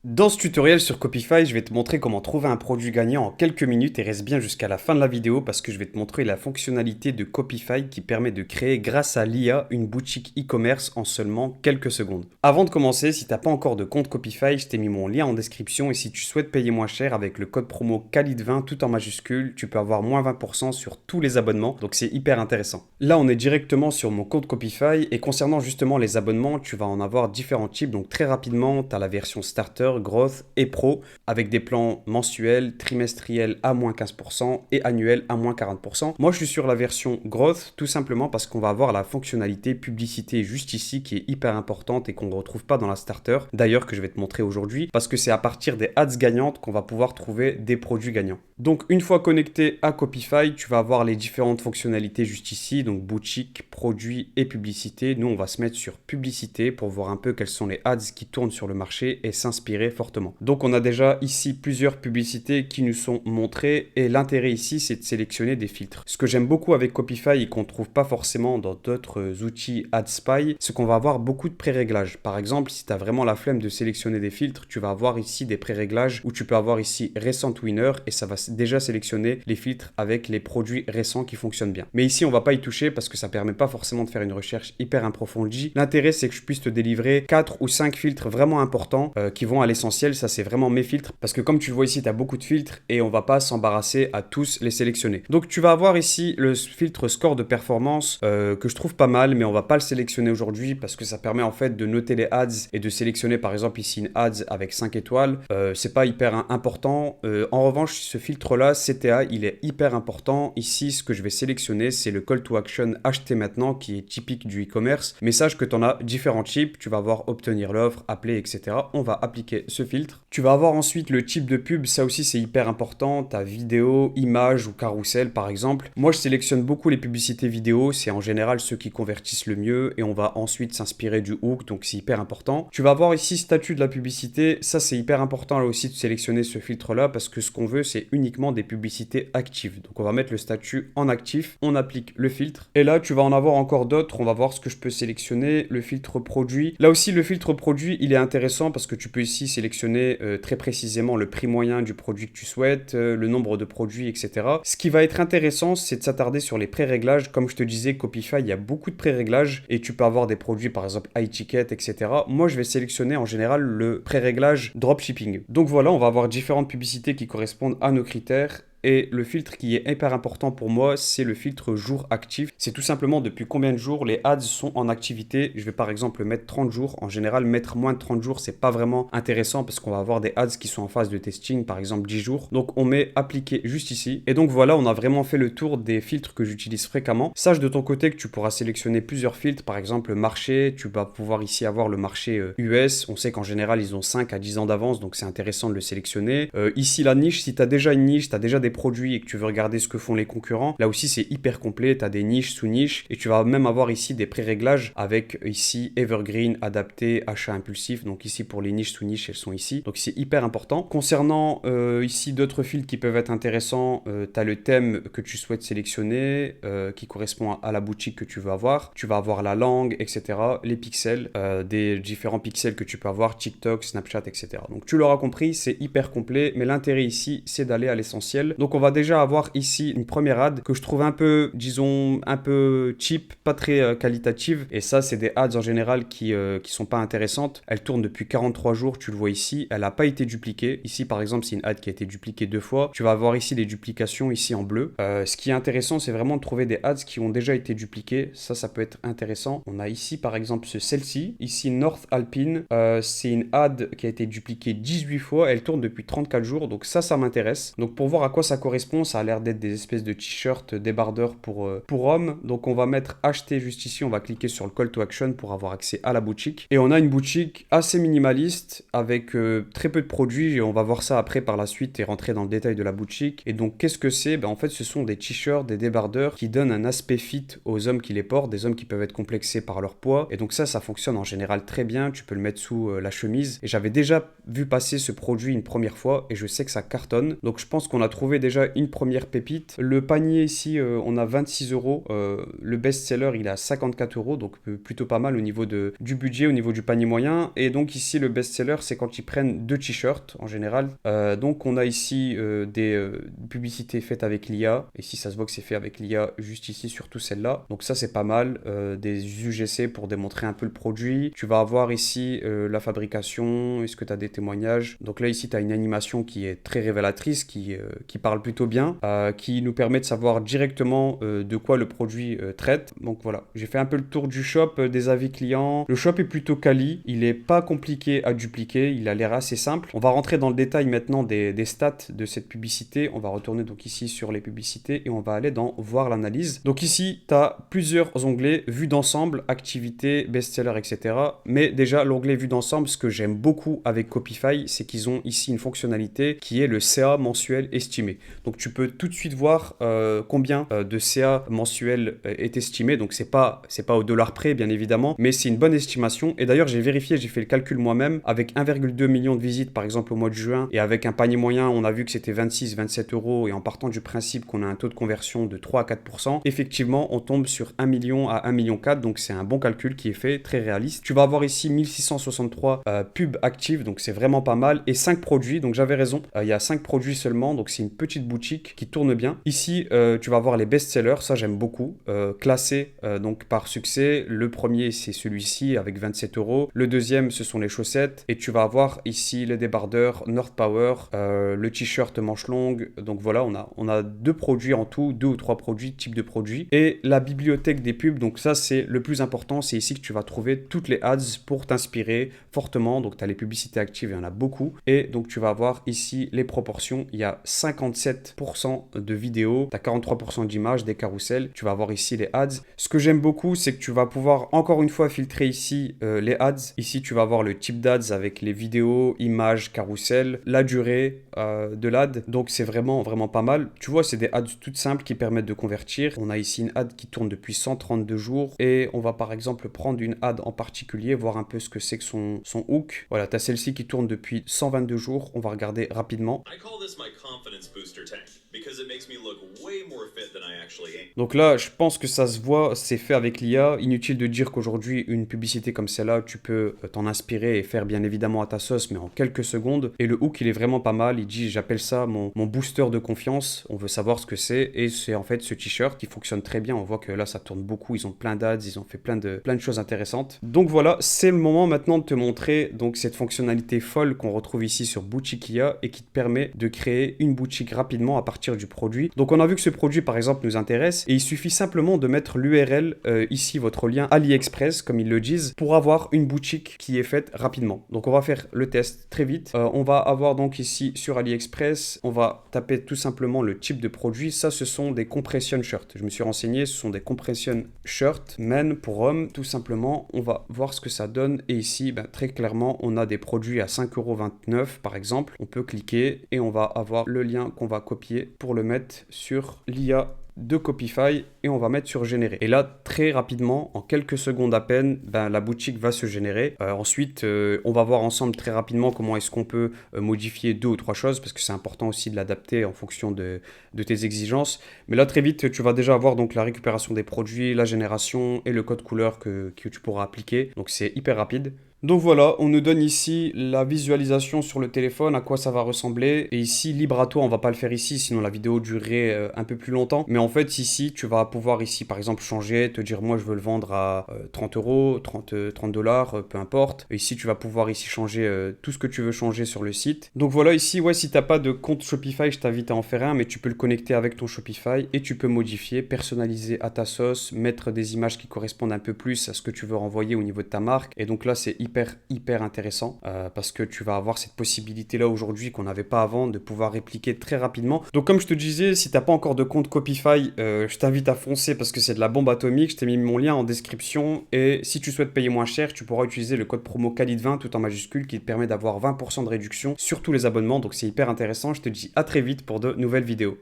Dans ce tutoriel sur Copify, je vais te montrer comment trouver un produit gagnant en quelques minutes et reste bien jusqu'à la fin de la vidéo parce que je vais te montrer la fonctionnalité de Copify qui permet de créer grâce à l'IA une boutique e-commerce en seulement quelques secondes. Avant de commencer, si tu n'as pas encore de compte Copify, je t'ai mis mon lien en description et si tu souhaites payer moins cher avec le code promo KALID20 tout en majuscule, tu peux avoir moins 20% sur tous les abonnements, donc c'est hyper intéressant. Là, on est directement sur mon compte Copify et concernant justement les abonnements, tu vas en avoir différents types, donc très rapidement, tu as la version Starter, Growth et Pro avec des plans mensuels, trimestriels à moins 15% et annuels à moins 40%. Moi, je suis sur la version Growth tout simplement parce qu'on va avoir la fonctionnalité publicité juste ici qui est hyper importante et qu'on ne retrouve pas dans la Starter. D'ailleurs, que je vais te montrer aujourd'hui parce que c'est à partir des ads gagnantes qu'on va pouvoir trouver des produits gagnants. Donc, une fois connecté à Copify, tu vas avoir les différentes fonctionnalités juste ici, donc boutique, produits et publicité. Nous, on va se mettre sur publicité pour voir un peu quels sont les ads qui tournent sur le marché et s'inspirer fortement. Donc on a déjà ici plusieurs publicités qui nous sont montrées et l'intérêt ici c'est de sélectionner des filtres. Ce que j'aime beaucoup avec Copify et qu'on ne trouve pas forcément dans d'autres outils AdSpy, c'est qu'on va avoir beaucoup de pré-réglages. Par exemple, si tu as vraiment la flemme de sélectionner des filtres, tu vas avoir ici des pré-réglages où tu peux avoir ici Recent Winner et ça va déjà sélectionner les filtres avec les produits récents qui fonctionnent bien. Mais ici on va pas y toucher parce que ça permet pas forcément de faire une recherche hyper approfondie. L'intérêt c'est que je puisse te délivrer 4 ou 5 filtres vraiment importants qui vont à l'essentiel. Ça c'est vraiment mes filtres parce que comme tu le vois ici tu as beaucoup de filtres et on va pas s'embarrasser à tous les sélectionner. Donc tu vas avoir ici le filtre score de performance que je trouve pas mal mais on va pas le sélectionner aujourd'hui parce que ça permet en fait de noter les ads et de sélectionner par exemple ici une ads avec 5 étoiles. C'est pas hyper important. En revanche ce filtre là CTA il est hyper important. Ici ce que je vais sélectionner c'est le call to action acheter maintenant qui est typique du e-commerce. Mais sache que tu en as différents types. Tu vas avoir obtenir l'offre, appeler etc. On va appliquer ce filtre. Tu vas avoir ensuite le type de pub, ça aussi c'est hyper important, ta vidéo, image ou carrousel par exemple. Moi je sélectionne beaucoup les publicités vidéo, c'est en général ceux qui convertissent le mieux et on va ensuite s'inspirer du hook, donc c'est hyper important. Tu vas avoir ici statut de la publicité, ça c'est hyper important là aussi de sélectionner ce filtre là parce que ce qu'on veut c'est uniquement des publicités actives. Donc on va mettre le statut en actif, on applique le filtre et là tu vas en avoir encore d'autres, on va voir ce que je peux sélectionner, le filtre produit. Là aussi le filtre produit il est intéressant parce que tu peux ici sélectionner très précisément le prix moyen du produit que tu souhaites, le nombre de produits, etc. Ce qui va être intéressant, c'est de s'attarder sur les pré-réglages. Comme je te disais, Copify, il y a beaucoup de pré-réglages et tu peux avoir des produits, par exemple, high ticket, etc. Moi, je vais sélectionner en général le pré-réglage dropshipping. Donc voilà, on va avoir différentes publicités qui correspondent à nos critères. Et le filtre qui est hyper important pour moi, c'est le filtre jour actif. C'est tout simplement depuis combien de jours les ads sont en activité. Je vais par exemple mettre 30 jours. En général, mettre moins de 30 jours, c'est pas vraiment intéressant parce qu'on va avoir des ads qui sont en phase de testing, par exemple 10 jours. Donc on met appliquer juste ici. Et donc voilà, on a vraiment fait le tour des filtres que j'utilise fréquemment. Sache de ton côté que tu pourras sélectionner plusieurs filtres. Par exemple, le marché, tu vas pouvoir ici avoir le marché US. On sait qu'en général, ils ont 5 à 10 ans d'avance, donc c'est intéressant de le sélectionner. Ici, la niche, si tu as déjà une niche, tu as déjà des produits et que tu veux regarder ce que font les concurrents, là aussi c'est hyper complet, tu as des niches, sous-niches et tu vas même avoir ici des pré-réglages avec ici Evergreen, adapté, achat impulsif, donc ici pour les niches, sous-niches, elles sont ici, donc c'est hyper important. Concernant ici d'autres filtres qui peuvent être intéressants, tu as le thème que tu souhaites sélectionner qui correspond à la boutique que tu veux avoir, tu vas avoir la langue, etc., les pixels, des différents pixels que tu peux avoir, TikTok, Snapchat, etc. Donc tu l'auras compris, c'est hyper complet, mais l'intérêt ici c'est d'aller à l'essentiel. Donc on va déjà avoir ici une première ad que je trouve un peu, disons, un peu cheap, pas très qualitative. Et ça, c'est des ads en général qui sont pas intéressantes. Elle tourne depuis 43 jours, tu le vois ici. Elle n'a pas été dupliquée. Ici, par exemple, c'est une ad qui a été dupliquée 2 fois. Tu vas avoir ici les duplications ici en bleu. Ce qui est intéressant, c'est vraiment de trouver des ads qui ont déjà été dupliquées. Ça peut être intéressant. On a ici, par exemple, celle-ci. Ici, North Alpine. C'est une ad qui a été dupliquée 18 fois. Elle tourne depuis 34 jours. Donc ça m'intéresse. Donc pour voir à quoi ça correspond, ça a l'air d'être des espèces de t-shirts débardeurs pour hommes. Donc on va mettre acheter juste ici, on va cliquer sur le call to action pour avoir accès à la boutique. Et on a une boutique assez minimaliste avec très peu de produits et on va voir ça après par la suite et rentrer dans le détail de la boutique. Et donc qu'est-ce que c'est? En fait ce sont des t-shirts, des débardeurs qui donnent un aspect fit aux hommes qui les portent, des hommes qui peuvent être complexés par leur poids. Et donc ça fonctionne en général très bien, tu peux le mettre sous la chemise. Et j'avais déjà vu passer ce produit une première fois et je sais que ça cartonne. Donc je pense qu'on a trouvé trouvé déjà une première pépite. Le panier ici, on a 26 euros. Le best-seller, il est à 54 euros, donc plutôt pas mal au niveau du budget, au niveau du panier moyen. Et donc ici, le best-seller, c'est quand ils prennent 2 t-shirts en général. Donc on a ici des publicités faites avec l'IA. Ici, ça se voit que c'est fait avec l'IA juste ici, surtout celle-là. Donc ça, c'est pas mal. Des UGC pour démontrer un peu le produit. Tu vas avoir ici la fabrication. Est-ce que tu as des témoignages? Donc là, ici, tu as une animation qui est très révélatrice, qui parle plutôt bien, qui nous permet de savoir directement de quoi le produit traite. Donc voilà, j'ai fait un peu le tour du shop, des avis clients. Le shop est plutôt quali, il est pas compliqué à dupliquer, il a l'air assez simple. On va rentrer dans le détail maintenant des stats de cette publicité. On va retourner donc ici sur les publicités et on va aller dans voir l'analyse. Donc ici, tu as plusieurs onglets, vue d'ensemble, activité, best-seller, etc. Mais déjà, l'onglet vue d'ensemble, ce que j'aime beaucoup avec Copify, c'est qu'ils ont ici une fonctionnalité qui est le CA mensuel estimé. Donc tu peux tout de suite voir combien de CA mensuel est estimé. Donc c'est pas au dollar près, bien évidemment, mais c'est une bonne estimation. Et d'ailleurs, j'ai vérifié, j'ai fait le calcul moi-même. Avec 1,2 million de visites, par exemple, au mois de juin, et avec un panier moyen, on a vu que c'était 26-27 euros. Et en partant du principe qu'on a un taux de conversion de 3 à 4%, effectivement, on tombe sur 1 million à 1,4 million. Donc c'est un bon calcul qui est fait, très réaliste. Tu vas avoir ici 1663 pubs actives, donc c'est vraiment pas mal. Et 5 produits, donc j'avais raison, il y a 5 produits seulement, donc c'est une petite boutique qui tourne bien. Ici, tu vas voir les best-sellers, ça j'aime beaucoup, classés donc par succès. Le premier, c'est celui-ci avec 27 euros. Le deuxième, ce sont les chaussettes. Et tu vas avoir ici les débardeurs, North Power, le t-shirt manche longue. Donc voilà, on a 2 produits en tout, 2 ou 3 produits, type de produits. Et la bibliothèque des pubs, donc ça c'est le plus important, c'est ici que tu vas trouver toutes les ads pour t'inspirer fortement. Donc tu as les publicités actives, il y en a beaucoup. Et donc tu vas avoir ici les proportions, il y a 57% de vidéos, tu as 43% d'images, des carousels. Tu vas avoir ici les ads. Ce que j'aime beaucoup, c'est que tu vas pouvoir encore une fois filtrer ici les ads. Ici, tu vas avoir le type d'ads avec les vidéos, images, carousels, la durée de l'ad. Donc, c'est vraiment, vraiment pas mal. Tu vois, c'est des ads toutes simples qui permettent de convertir. On a ici une ad qui tourne depuis 132 jours et on va par exemple prendre une ad en particulier, voir un peu ce que c'est que son hook. Voilà, tu as celle-ci qui tourne depuis 122 jours. On va regarder rapidement. Donc là, je pense que ça se voit, c'est fait avec l'IA. Inutile de dire qu'aujourd'hui, une publicité comme celle-là, tu peux t'en inspirer et faire bien évidemment à ta sauce, mais en quelques secondes. Et le hook, il est vraiment pas mal. Il dit, j'appelle ça mon booster de confiance. On veut savoir ce que c'est. Et c'est en fait ce t-shirt qui fonctionne très bien. On voit que là, ça tourne beaucoup. Ils ont plein d'ads, ils ont fait plein de choses intéressantes. Donc voilà, c'est le moment maintenant de te montrer donc cette fonctionnalité folle qu'on retrouve ici sur Boutique IA et qui te permet de créer une boutique rapidement à partir du produit. Donc on a vu que ce produit par exemple nous intéresse et il suffit simplement de mettre l'URL ici, votre lien AliExpress comme ils le disent, pour avoir une boutique qui est faite rapidement. Donc on va faire le test très vite. On va avoir donc ici sur AliExpress, on va taper tout simplement le type de produit. Ça, ce sont des compression shirts. Je me suis renseigné, ce sont des compression shirts men pour hommes, tout simplement. On va voir ce que ça donne et ici, très clairement, on a des produits à 5,29 € par exemple. On peut cliquer et on va avoir le lien qu'on va copier pour le mettre sur l'IA de Copify et on va mettre sur générer. Et là, très rapidement, en quelques secondes à peine, la boutique va se générer. Ensuite, on va voir ensemble très rapidement comment est-ce qu'on peut modifier 2 ou 3 choses parce que c'est important aussi de l'adapter en fonction de tes exigences. Mais là, très vite, tu vas déjà avoir donc la récupération des produits, la génération et le code couleur que tu pourras appliquer. Donc, c'est hyper rapide. Donc voilà, on nous donne ici la visualisation sur le téléphone, à quoi ça va ressembler. Et ici, libre à toi, on va pas le faire ici, sinon la vidéo durerait un peu plus longtemps. Mais en fait, ici, tu vas pouvoir ici, par exemple, changer, te dire, moi, je veux le vendre à 30 €, 30 $, peu importe. Et ici, tu vas pouvoir ici changer tout ce que tu veux changer sur le site. Donc voilà, ici, ouais, si t'as pas de compte Shopify, je t'invite à en faire un, mais tu peux le connecter avec ton Shopify et tu peux modifier, personnaliser à ta sauce, mettre des images qui correspondent un peu plus à ce que tu veux renvoyer au niveau de ta marque. Et donc là, c'est hyper intéressant parce que tu vas avoir cette possibilité là aujourd'hui qu'on n'avait pas avant de pouvoir répliquer très rapidement. Donc comme je te disais, si t'as pas encore de compte Copify, je t'invite à foncer parce que c'est de la bombe atomique. Je t'ai mis mon lien en description et si tu souhaites payer moins cher, tu pourras utiliser le code promo Khalid20 tout en majuscule qui te permet d'avoir 20% de réduction sur tous les abonnements. Donc c'est hyper intéressant. Je te dis à très vite pour de nouvelles vidéos.